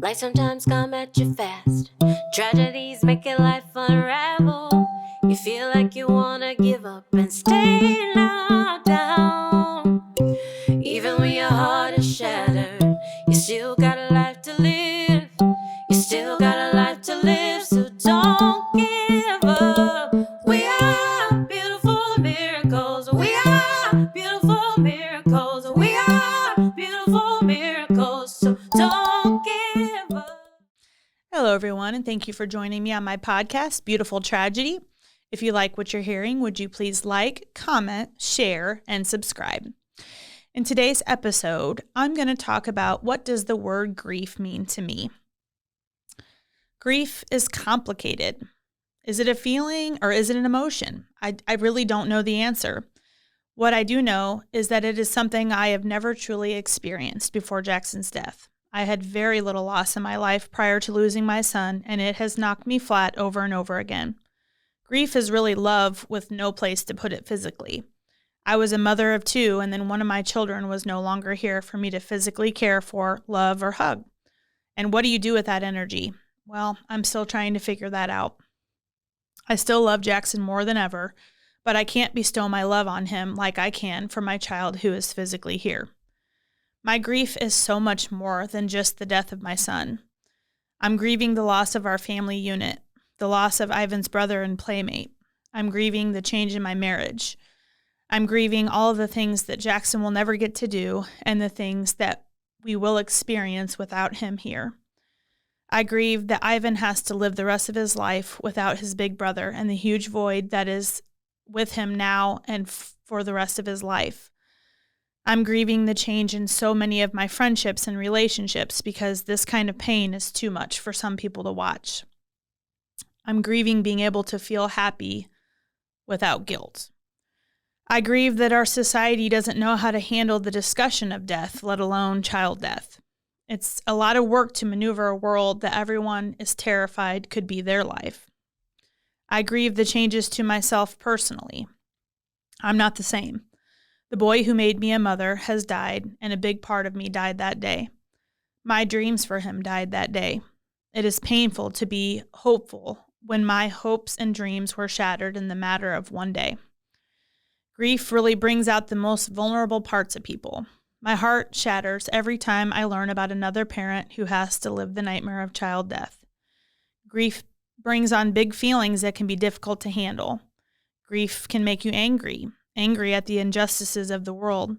Life sometimes come at you fast. Tragedies make your life unravel. You feel like you wanna give up and stay knocked down. Even when your heart is shattered, you still got a life to live. You still got a life to live, so don't give up. We are beautiful miracles. We are beautiful miracles. We are beautiful miracles, so don't give up. Hello, everyone, and thank you for joining me on my podcast, Beautiful Tragedy. If you like what you're hearing, would you please like, comment, share, and subscribe? In today's episode, I'm going to talk about what does the word grief mean to me. Grief is complicated. Is it a feeling or is it an emotion? I really don't know the answer. What I do know is that it is something I have never truly experienced before Jackson's death. I had very little loss in my life prior to losing my son, and it has knocked me flat over and over again. Grief is really love with no place to put it physically. I was a mother of two, and then one of my children was no longer here for me to physically care for, love, or hug. And what do you do with that energy? Well, I'm still trying to figure that out. I still love Jackson more than ever, but I can't bestow my love on him like I can for my child who is physically here. My grief is so much more than just the death of my son. I'm grieving the loss of our family unit, the loss of Ivan's brother and playmate. I'm grieving the change in my marriage. I'm grieving all of the things that Jackson will never get to do and the things that we will experience without him here. I grieve that Ivan has to live the rest of his life without his big brother and the huge void that is with him now and for the rest of his life. I'm grieving the change in so many of my friendships and relationships because this kind of pain is too much for some people to watch. I'm grieving being able to feel happy without guilt. I grieve that our society doesn't know how to handle the discussion of death, let alone child death. It's a lot of work to maneuver a world that everyone is terrified could be their life. I grieve the changes to myself personally. I'm not the same. The boy who made me a mother has died, and a big part of me died that day. My dreams for him died that day. It is painful to be hopeful when my hopes and dreams were shattered in the matter of one day. Grief really brings out the most vulnerable parts of people. My heart shatters every time I learn about another parent who has to live the nightmare of child death. Grief brings on big feelings that can be difficult to handle. Grief can make you angry at the injustices of the world.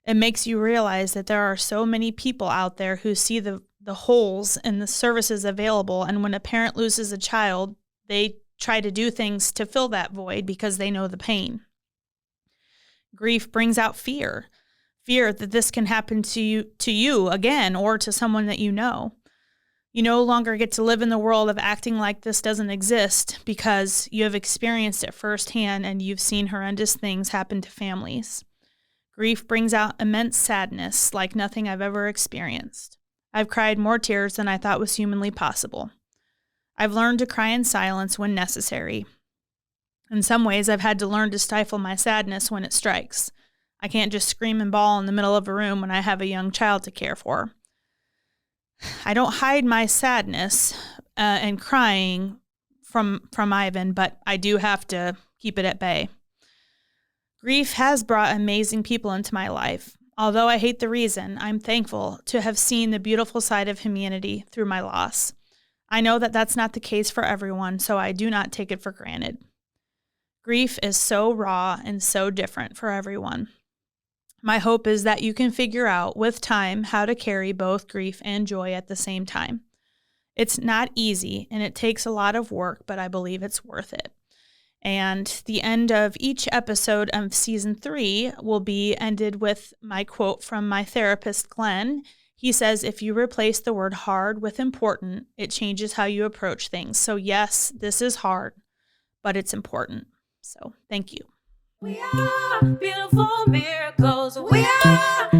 It makes you realize that there are so many people out there who see the holes in the services available, and when a parent loses a child, they try to do things to fill that void because they know the pain. Grief brings out fear that this can happen to you again or to someone that you know. You no longer get to live in the world of acting like this doesn't exist because you have experienced it firsthand and you've seen horrendous things happen to families. Grief brings out immense sadness like nothing I've ever experienced. I've cried more tears than I thought was humanly possible. I've learned to cry in silence when necessary. In some ways, I've had to learn to stifle my sadness when it strikes. I can't just scream and bawl in the middle of a room when I have a young child to care for. I don't hide my sadness and crying from Ivan, but I do have to keep it at bay. Grief has brought amazing people into my life. Although I hate the reason, I'm thankful to have seen the beautiful side of humanity through my loss. I know that that's not the case for everyone, so I do not take it for granted. Grief is so raw and so different for everyone. My hope is that you can figure out with time how to carry both grief and joy at the same time. It's not easy and it takes a lot of work, but I believe it's worth it. And the end of each episode of season 3 will be ended with my quote from my therapist, Glenn. He says, if you replace the word hard with important, it changes how you approach things. So yes, this is hard, but it's important. So thank you. We are beautiful miracles. We are